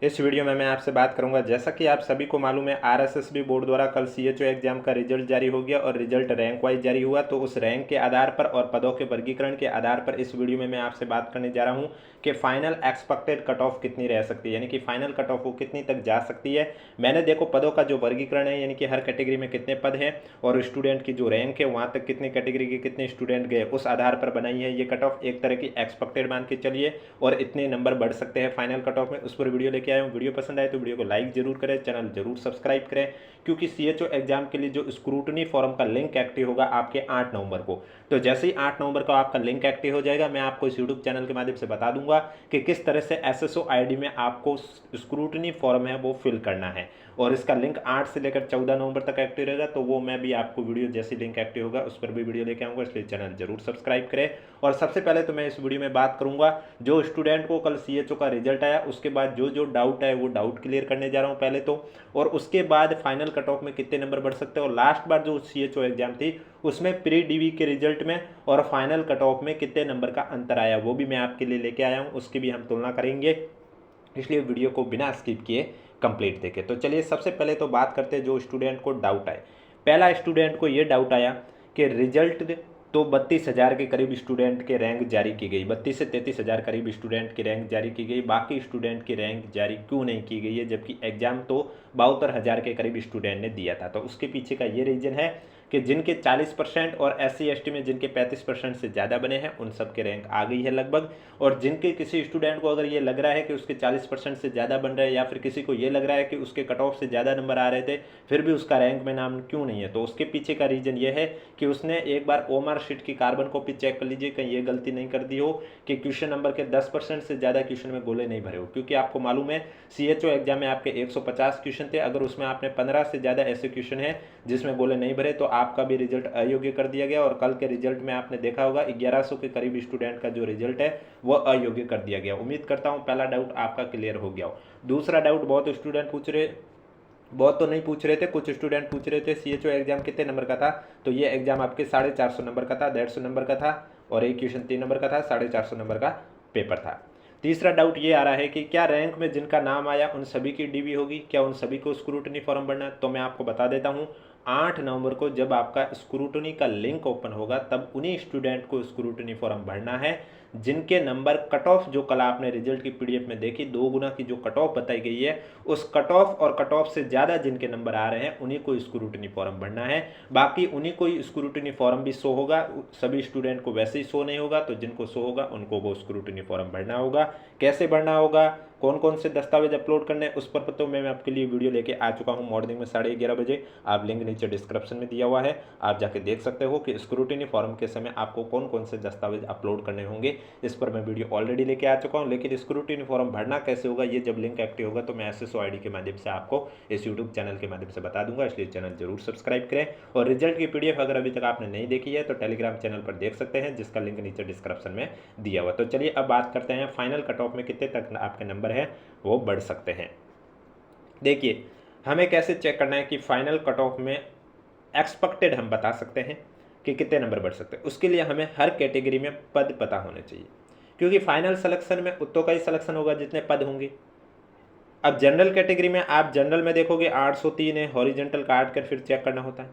इस वीडियो में मैं आपसे बात करूंगा, जैसा कि आप सभी को मालूम है आरएसएसबी बोर्ड द्वारा कल सीएचओ एग्जाम का रिजल्ट जारी हो गया और रिजल्ट रैंक वाइज जारी हुआ। तो उस रैंक के आधार पर और पदों के वर्गीकरण के आधार पर इस वीडियो में मैं आपसे बात करने जा रहा हूं कि फाइनल एक्सपेक्टेड कट ऑफ कितनी रह सकती है, यानी कि फाइनल कट ऑफ वो कितनी तक जा सकती है। मैंने देखो पदों का जो वर्गीकरण है, यानी कि हर कैटेगरी में कितने पद हैं और स्टूडेंट की जो रैंक है वहाँ तक कितनी कैटेगरी के कितने स्टूडेंट गए, उस आधार पर बनाई है ये कट ऑफ। एक तरह की एक्सपेक्टेड मान के चलिए और इतने नंबर बढ़ सकते हैं फाइनल कट ऑफ में, उस पर वीडियो लेके आया हूँ। वीडियो पसंद आए तो वीडियो को लाइक जरूर करें, चैनल जरूर सब्सक्राइब करें, क्योंकि सीएचओ एग्जाम के लिए जो स्क्रूटनी फॉर्म का लिंक एक्टिव होगा आपके 8 नवंबर को। तो जैसे ही 8 नवंबर को आपका लिंक एक्टिव हो जाएगा, मैं आपको इस यूट्यूब चैनल के माध्यम से बता दूंगा कि किस तरह से एसएसओ आईडी में आपको स्क्रूटनी फॉर्म है वो फिल करना है। और इसका लिंक 8 से लेकर 14 नवंबर तक एक्टिव रहेगा, तो वो मैं भी आपको वीडियो जैसी लिंक एक्टिव होगा उस पर भी वीडियो लेके आऊँगा, इसलिए चैनल जरूर सब्सक्राइब करें। और सबसे पहले तो मैं इस वीडियो में बात करूंगा जो स्टूडेंट को कल सीएचओ का रिजल्ट आया, उसके बाद जो जो डाउट है वो डाउट क्लियर करने जा रहा हूं पहले तो, और उसके बाद फाइनल कट ऑफ में कितने नंबर बढ़ सकते हैं, और लास्ट बार जो सीएचओ एग्जाम थी उसमें प्री डीवी के रिजल्ट में और फाइनल कट ऑफ में कितने नंबर का अंतर आया वो भी मैं आपके लिए लेके आया हूँ, उसकी भी हम तुलना करेंगे। इसलिए वीडियो को बिना स्किप किए कंप्लीट देखें। तो चलिए सबसे पहले तो बात करते हैं जो स्टूडेंट को डाउट आए। पहला स्टूडेंट को ये डाउट आया कि रिजल्ट तो 32,000 के करीब स्टूडेंट के रैंक जारी की गई, 32 से 33,000 करीब स्टूडेंट की रैंक जारी की गई, बाकी स्टूडेंट की रैंक जारी क्यों नहीं की गई है, जबकि एग्जाम तो 72,000 के करीब स्टूडेंट ने दिया था। तो उसके पीछे का ये रीज़न है कि जिनके 40% और SC ST में जिनके 35% से ज़्यादा बने हैं उन सब के रैंक आ गई है लगभग, और जिनके किसी स्टूडेंट को अगर ये लग रहा है कि उसके 40% से ज़्यादा बन रहे हैं, या फिर किसी को ये लग रहा है कि उसके कट ऑफ से ज़्यादा नंबर आ रहे थे फिर भी उसका रैंक में नाम क्यों नहीं है, तो उसके पीछे का रीज़न ये है कि उसने एक बार ओमआर शीट की कार्बन कॉपी चेक कर लीजिए, कहीं ये गलती नहीं कर दी हो कि क्वेश्चन नंबर के 10% से ज़्यादा क्वेश्चन में गोले नहीं भरे हो। क्योंकि आपको मालूम है सीएचओ एग्जाम में आपके 150 क्वेश्चन थे, अगर उसमें आपने 15 से ज़्यादा ऐसे क्वेश्चन है जिसमें गोले नहीं भरे तो आपका भी रिजल्ट अयोग्य कर दिया गया। और कल के रिजल्ट में आपने देखा होगा 1100 के करीब स्टूडेंट का जो रिजल्ट है वह अयोग्य कर दिया गया। उम्मीद करता हूँ पहला डाउट आपका क्लियर हो गया हो। दूसरा डाउट बहुत स्टूडेंट पूछ रहे, बहुत तो नहीं पूछ रहे थे, कुछ स्टूडेंट पूछ रहे थे सीएचओ एग्जाम कितने नंबर का था, तो ये एग्जाम आपके 450 नंबर का था, 150 नंबर का था, और एक क्वेश्चन 3 नंबर का था, 450 नंबर का पेपर था। तीसरा डाउट ये आ रहा है कि क्या रैंक में जिनका नाम आया उन सभी की डीवी होगी, क्या उन सभी को स्क्रूटनी फॉर्म भरना है, तो मैं आपको बता देता हूँ 8 नवंबर को जब आपका स्क्रूटनी का लिंक ओपन होगा तब उन्हीं स्टूडेंट को स्क्रूटनी फॉर्म भरना है जिनके नंबर कट ऑफ जो कल आपने रिजल्ट की पीडीएफ में देखी 2 गुना की जो कट ऑफ बताई गई है, उस कट ऑफ और कट ऑफ से ज़्यादा जिनके नंबर आ रहे हैं उन्हीं को स्क्रूटनी फॉर्म भरना है। बाकी उन्हीं को स्क्रूटनी फॉर्म भी शो होगा, सभी स्टूडेंट को वैसे ही शो नहीं होगा, तो जिनको शो होगा उनको वो स्क्रूटनी फॉर्म भरना होगा। कैसे भरना होगा, कौन कौन से दस्तावेज अपलोड करने हैं, उस पर तो मैं आपके लिए वीडियो लेके आ चुका हूँ मॉर्निंग में 11:30 बजे। आप लिंक नीचे डिस्क्रिप्शन में दिया हुआ है, आप जाके देख सकते हो कि स्क्रूटनी फॉर्म के समय आपको कौन कौन से दस्तावेज अपलोड करने होंगे। इस पर मैं वीडियो ऑलरेडी लेके आ चुका हूँ, लेकिन स्क्रूटनी फॉर्म भरना कैसे होगा ये जब लिंक एक्टिव होगा तो मैं एसएसओ आईडी के माध्यम से आपको इस यूट्यूब चैनल के माध्यम से बता दूंगा, इसलिए चैनल जरूर सब्सक्राइब करें। और रिजल्ट की पीडीएफ अगर अभी तक आपने नहीं देखी है तो टेलीग्राम चैनल पर देख सकते हैं, जिसका लिंक नीचे डिस्क्रिप्शन में दिया हुआ। तो चलिए अब बात करते हैं फाइनल कट ऑफ में कितने तक आपके नंबर है वो बढ़ सकते हैं। देखिए हमें कैसे चेक करना है कि फाइनल कट ऑफ में एक्सपेक्टेड हम बता सकते हैं कि कितने नंबर बढ़ सकते हैं। उसके लिए हमें हर कैटेगरी में पद पता होने चाहिए, क्योंकि फाइनल सिलेक्शन में उतनों का ही सिलेक्शन होगा जितने पद होंगे। अब जनरल कैटेगरी में आप जनरल में देखोगे 803 है, हॉरिजेंटल काट कर फिर चेक करना होता है।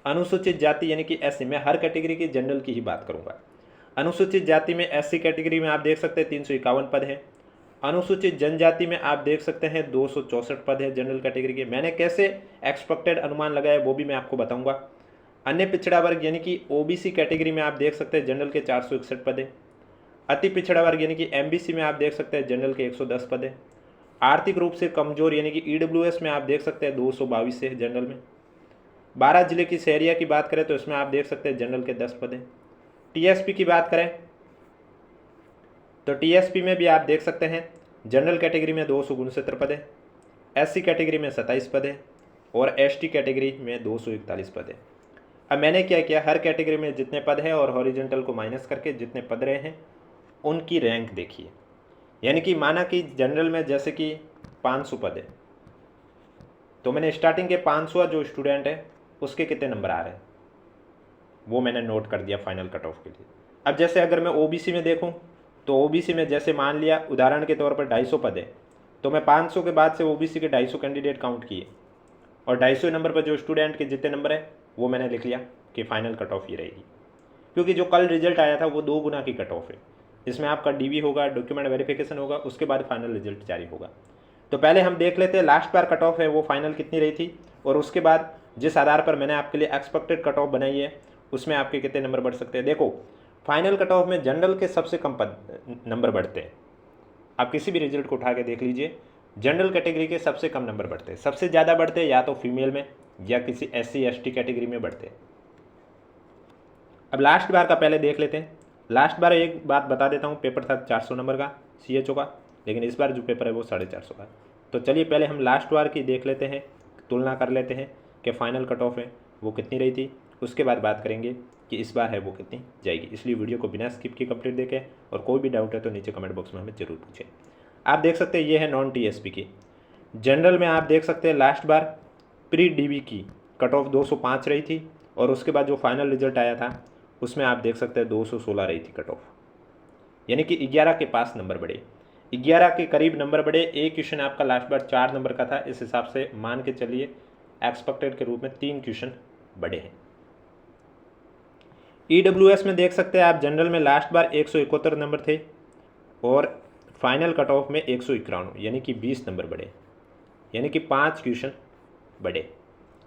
अनुसूचित जाति यानी कि एससी में हर कैटेगरी की जनरल की ही बात करूंगा। अनुसूचित जाति में एससी कैटेगरी में आप देख सकते हैं 351 पद है। अनुसूचित जनजाति में आप देख सकते हैं 264 पद है जनरल कैटेगरी के। मैंने कैसे एक्सपेक्टेड अनुमान लगाया वो भी मैं आपको बताऊंगा। अन्य पिछड़ा वर्ग यानी कि ओबीसी कैटेगरी में आप देख सकते हैं जनरल के 461 पद है। अति पिछड़ा वर्ग यानी कि एमबीसी में आप देख सकते हैं जनरल के 110 पद है। आर्थिक रूप से कमजोर यानी कि ईडब्ल्यूएस में आप देख सकते हैं 222 है जनरल में। 12 जिले की शहरिया की बात करें तो इसमें आप देख सकते हैं जनरल के 10 पद हैं। टीएसपी की बात करें तो टीएसपी में भी आप देख सकते हैं जनरल कैटेगरी में 269 पद है, एससी कैटेगरी में 27 पद है, और एसटी कैटेगरी में 241 पद है। अब मैंने क्या किया, हर कैटेगरी में जितने पद हैं और हॉरिजेंटल को माइनस करके जितने पद रहे हैं उनकी रैंक देखिए। यानी कि माना कि जनरल में जैसे कि 500 पद है, तो मैंने स्टार्टिंग के 500 जो स्टूडेंट है उसके कितने नंबर आ रहे हैं वो मैंने नोट कर दिया फाइनल कट ऑफ के लिए। अब जैसे अगर मैं ओबीसी में देखूं तो ओबीसी में जैसे मान लिया उदाहरण के तौर पर 250 पद है, तो मैं 500 के बाद से ओबीसी के 250 कैंडिडेट काउंट किए और 250 नंबर पर जो स्टूडेंट के जितने नंबर है वो मैंने लिख लिया कि फाइनल कट ऑफ ये रहेगी, क्योंकि जो कल रिजल्ट आया था वो 2 गुना की कट ऑफ है। इसमें आपका डीवी होगा, डॉक्यूमेंट वेरिफिकेशन होगा, उसके बाद फाइनल रिजल्ट जारी होगा। तो पहले हम देख लेते हैं लास्ट बार कट ऑफ है वो फाइनल कितनी रही थी, और उसके बाद जिस आधार पर मैंने आपके लिए एक्सपेक्टेड कट ऑफ बनाई है उसमें आपके कितने नंबर बढ़ सकते हैं। देखो, फाइनल कट ऑफ में जनरल के सबसे कम नंबर बढ़ते हैं। आप किसी भी रिजल्ट को उठा के देख लीजिए, जनरल कैटेगरी के सबसे कम नंबर बढ़ते हैं। सबसे ज़्यादा बढ़ते हैं या तो फीमेल में या किसी SC/ST कैटेगरी में बढ़ते हैं। अब लास्ट बार का पहले देख लेते हैं। लास्ट बार एक बात बता देता हूँ, पेपर था 400 नंबर का CHO का, लेकिन इस बार जो पेपर है वो 450 का। तो चलिए पहले हम लास्ट बार की देख लेते हैं, तुलना कर लेते हैं कि फाइनल कट ऑफ है वो कितनी रही थी। उसके बाद बात करेंगे कि इस बार है वो कितनी जाएगी। इसलिए वीडियो को बिना स्किप किए कंप्लीट देखें, और कोई भी डाउट है तो नीचे कमेंट बॉक्स में हमें जरूर पूछें। आप देख सकते हैं ये है नॉन TSP की। जनरल में आप देख सकते हैं लास्ट बार प्री DB की कट ऑफ 205 रही थी, और उसके बाद जो फाइनल रिजल्ट आया था उसमें आप देख सकते हैं 216 रही थी कट ऑफ, यानी कि 11 के पास नंबर बढ़े, 11 के करीब नंबर बढ़े। एक क्वेश्चन आपका लास्ट बार 4 नंबर का था, इस हिसाब से मान के चलिए एक्सपेक्टेड के रूप में 3 क्वेश्चन बढ़े हैं। EWS में देख सकते हैं आप, जनरल में लास्ट बार 171 नंबर थे और फाइनल कट ऑफ में 191, यानी कि 20 नंबर बढ़े, यानी कि 5 क्वेश्चन बढ़े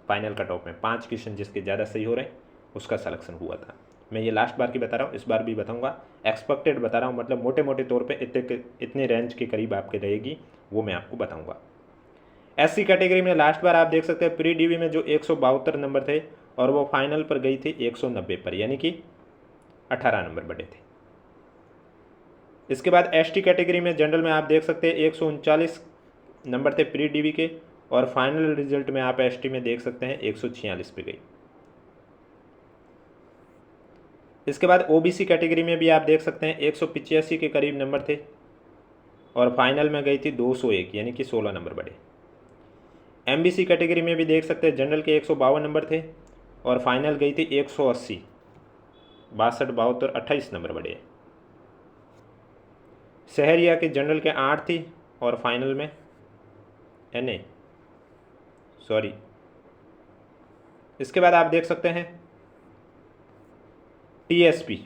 फाइनल कट ऑफ में। 5 क्वेश्चन जिसके ज़्यादा सही हो रहे हैं उसका सिलेक्शन हुआ था। मैं ये लास्ट बार की बता रहा हूँ, इस बार भी बताऊँगा। एक्सपेक्टेड बता रहा हूँ, मतलब मोटे मोटे तौर पे इतने रेंज के करीब आपके रहेगी वो मैं आपको बताऊँगा। SC कैटेगरी में लास्ट बार आप देख सकते हैं प्री DB में जो 172 नंबर थे और वो फाइनल पर गई थी 190 पर, यानी कि 18 नंबर बढ़े थे। इसके बाद ST कैटेगरी में जनरल में आप देख सकते हैं 139 नंबर थे प्री DB के, और फाइनल रिजल्ट में आप ST में देख सकते हैं 146 पे गई। इसके बाद OBC कैटेगरी में भी आप देख सकते हैं 185 के करीब नंबर थे और फाइनल में गई थी 201, यानी कि 16 नंबर बढ़े। MBC कैटेगरी में भी देख सकते हैं जनरल के 152 नंबर थे और फाइनल गई थी 180, 62, 72, 28 नंबर बढ़े। शहरिया के जनरल के 8 थी और फाइनल में इसके बाद आप देख सकते हैं TSP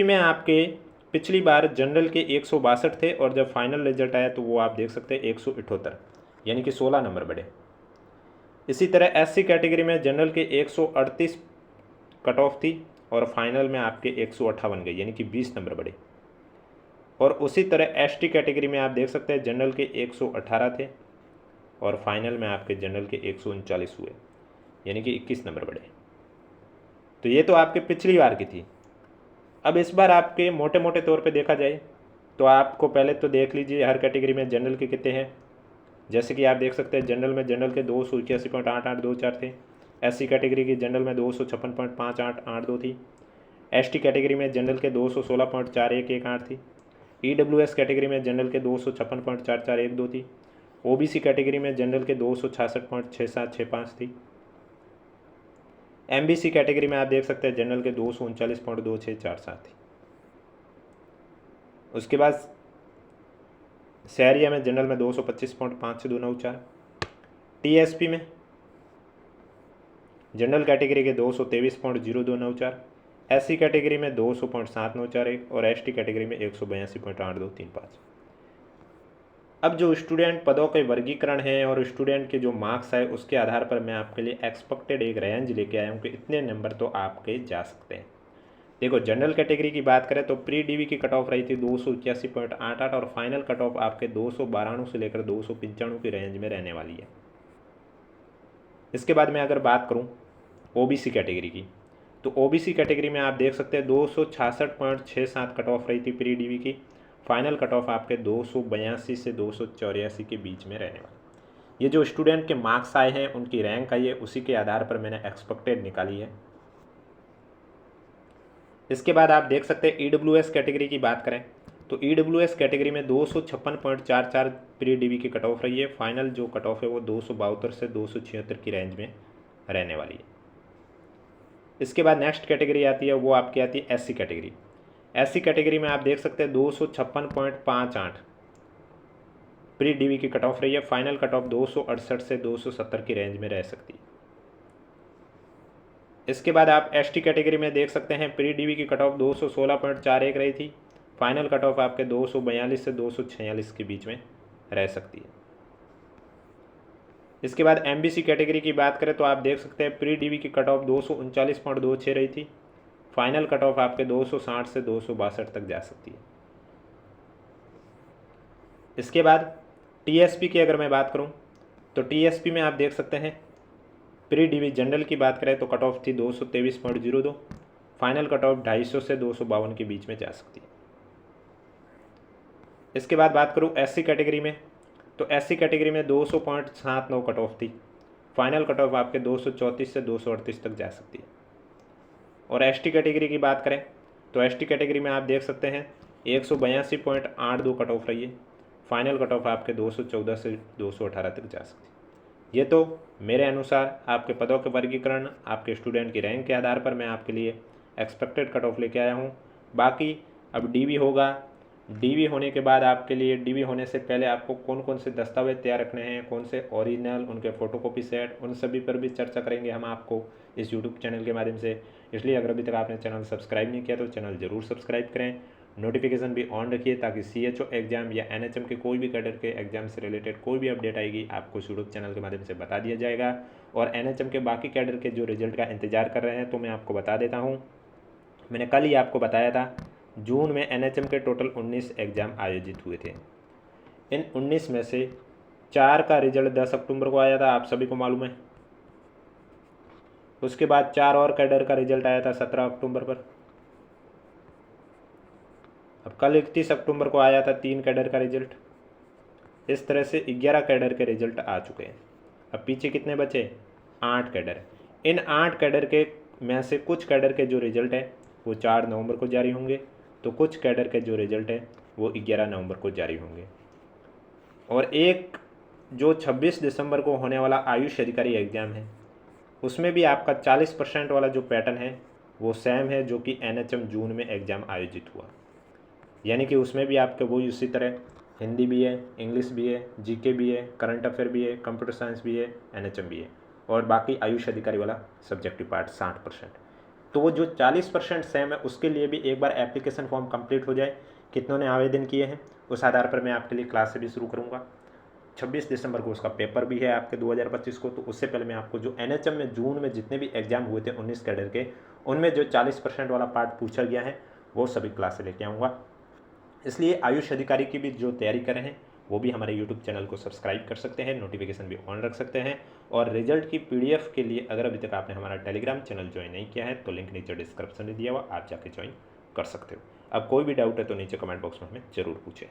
में आपके पिछली बार जनरल के 162 थे और जब फाइनल रिजल्ट आया तो वो आप देख सकते हैं 178, यानी कि 16 नंबर बढ़े। इसी तरह SC कैटेगरी में जनरल के 138 कट ऑफ थी और फाइनल में आपके 158 गई, यानी कि 20 नंबर बढ़े। और उसी तरह ST कैटेगरी में आप देख सकते हैं जनरल के 118 थे और फाइनल में आपके जनरल के 139 हुए, यानी कि 21 नंबर बढ़े। तो ये तो आपके पिछली बार की थी। अब इस बार आपके मोटे मोटे तौर पे देखा जाए तो आपको पहले तो देख लीजिए हर कैटेगरी में जनरल के कितने हैं। जैसे कि आप देख सकते हैं जनरल के 281.8824 थे। SC कैटेगरी की जनरल में 256.5882 थी। ST कैटेगरी में जनरल के 216.4118 थी। EWS कैटेगरी में जनरल के 256.4412 थी। OBC कैटेगरी में जनरल के 266.6765 थी। MBC कैटेगरी में आप देख सकते हैं जनरल के 239.2647 थी। उसके बाद शहरिया में जनरल में 225.5294। TSP में जनरल कैटेगरी के 223.0294, SC कैटेगरी में 200.7941 और ST कैटेगरी में 182.8235। अब जो स्टूडेंट पदों के वर्गीकरण है और स्टूडेंट के जो मार्क्स है उसके आधार पर मैं आपके लिए एक्सपेक्टेड एक रेंज लेके आया हूँ कि इतने नंबर तो आपके जा सकते हैं। देखो, जनरल कैटेगरी की बात करें तो प्री DB की कट ऑफ रही थी 281.88 और फाइनल कट ऑफ आपके 292 से लेकर 295 की रेंज में रहने वाली है। इसके बाद मैं अगर बात करूं OBC कैटेगरी की, तो OBC कैटेगरी में आप देख सकते हैं 266.67 कट ऑफ रही थी प्री DB की। फाइनल कट ऑफ आपके 282 से 284 के बीच में रहने वाला। ये जो स्टूडेंट के मार्क्स आए हैं उनकी रैंक आई है, उसी के आधार पर मैंने एक्सपेक्टेड निकाली है। इसके बाद आप देख सकते हैं EWS कैटेगरी की बात करें तो EWS कैटेगरी में 256.44 प्री DB की कट ऑफ रही है। फाइनल जो कट ऑफ है वो 272 से 276 की रेंज में रहने वाली है। इसके बाद नेक्स्ट कैटेगरी आती है, वो आपकी आती है SC कैटेगरी। SC कैटेगरी में आप देख सकते हैं 256.58 प्री डीवी की कट ऑफ रही है। फाइनल कट ऑफ 268 से 270 की रेंज में रह सकती है। इसके बाद आप एसटी कैटेगरी में देख सकते हैं, प्री डीवी की कट ऑफ 216.41 रही थी। फाइनल कट ऑफ आपके 242 से 246 के बीच में रह सकती है। इसके बाद एमबीसी कैटेगरी की बात करें तो आप देख सकते हैं, प्री डीवी की कट ऑफ 239.26 रही थी। फाइनल कट ऑफ आपके 260 से 262 तक जा सकती है। इसके बाद टीएसपी की अगर मैं बात करूं तो टीएसपी में आप देख सकते हैं, प्री डीवी जनरल की बात करें तो कट ऑफ थी 223.02। फाइनल कट ऑफ 250 से 252 के बीच में जा सकती है। इसके बाद बात करूं एससी कैटेगरी में तो एससी कैटेगरी में 200.79 कट ऑफ थी। फाइनल कट ऑफ आपके 234 से 238 तक जा सकती है। और एसटी कैटेगरी की बात करें तो एसटी कैटेगरी में आप देख सकते हैं 182.82 कट ऑफ रही है। फाइनल कट ऑफ आपके 214 से 218 तक जा सकती है। ये तो मेरे अनुसार आपके पदों के वर्गीकरण, आपके स्टूडेंट की रैंक के आधार पर मैं आपके लिए एक्सपेक्टेड कट ऑफ लेके आया हूँ। बाकी अब डीवी होगा, डीवी होने के बाद आपके लिए, डीवी होने से पहले आपको कौन कौन से दस्तावेज तैयार रखने हैं, कौन से ओरिजिनल, उनके फ़ोटोकॉपी सेट, उन सभी पर भी चर्चा करेंगे हम आपको इस यूट्यूब चैनल के माध्यम से। इसलिए अगर अभी तक आपने चैनल सब्सक्राइब नहीं किया तो चैनल ज़रूर सब्सक्राइब करें, नोटिफिकेशन भी ऑन रखिए ताकि CHO एग्ज़ाम या NHM के कोई भी कैडर के एग्जाम से रिलेटेड कोई भी अपडेट आएगी आपको यूट्यूब चैनल के माध्यम से बता दिया जाएगा। और NHM के बाकी कैडर के जो रिजल्ट का इंतजार कर रहे हैं तो मैं आपको बता देता हूँ, मैंने कल ही आपको बताया था, जून में NHM के टोटल 19 एग्ज़ाम आयोजित हुए थे। इन 19 में से 4 का रिजल्ट 10 अक्टूबर को आया था, आप सभी को मालूम है। उसके बाद 4 और कैडर का रिजल्ट आया था 17 अक्टूबर पर। अब कल 31 अक्टूबर को आया था 3 कैडर का रिजल्ट। इस तरह से 11 कैडर के रिजल्ट आ चुके हैं। अब पीछे कितने बचे? 8 कैडर। इन 8 कैडर के में से कुछ कैडर के जो रिजल्ट है वो 4 नवंबर को जारी होंगे, तो कुछ कैडर के जो रिजल्ट है वो 11 नवंबर को जारी होंगे। और एक जो 26 दिसंबर को होने वाला आयुष अधिकारी एग्ज़ाम है, उसमें भी आपका 40% वाला जो पैटर्न है वो सेम है जो कि NHM जून में एग्ज़ाम आयोजित हुआ। यानी कि उसमें भी आपके वो उसी तरह हिंदी भी है, इंग्लिश भी है, GK भी है, करंट अफेयर भी है, कंप्यूटर साइंस भी है, NHM भी है, और बाकी आयुष अधिकारी वाला सब्जेक्टिव पार्ट 60%। तो वो जो 40% सेम है उसके लिए भी एक बार एप्लीकेशन फॉर्म कंप्लीट हो जाए, कितनों ने आवेदन किए हैं उस आधार पर मैं आपके लिए क्लास से भी शुरू करूँगा। 26 दिसंबर को उसका पेपर भी है आपके 2025 को। तो उससे पहले मैं आपको जो NHM में जून में जितने भी एग्जाम हुए थे 19 कैडर के, उनमें जो 40% वाला पार्ट पूछा गया है वो सभी क्लास से लेके आऊँगा। इसलिए आयुष अधिकारी की भी जो तैयारी कर रहे हैं वो भी हमारे यूट्यूब चैनल को सब्सक्राइब कर सकते हैं, नोटिफिकेशन भी ऑन रख सकते हैं। और रिजल्ट की PDF के लिए अगर अभी तक आपने हमारा टेलीग्राम चैनल ज्वाइन नहीं किया है तो लिंक नीचे डिस्क्रिप्शन में दिया हुआ, आप जाके ज्वाइन कर सकते हो। अब कोई भी डाउट है तो नीचे कमेंट बॉक्स में हमें ज़रूर पूछें।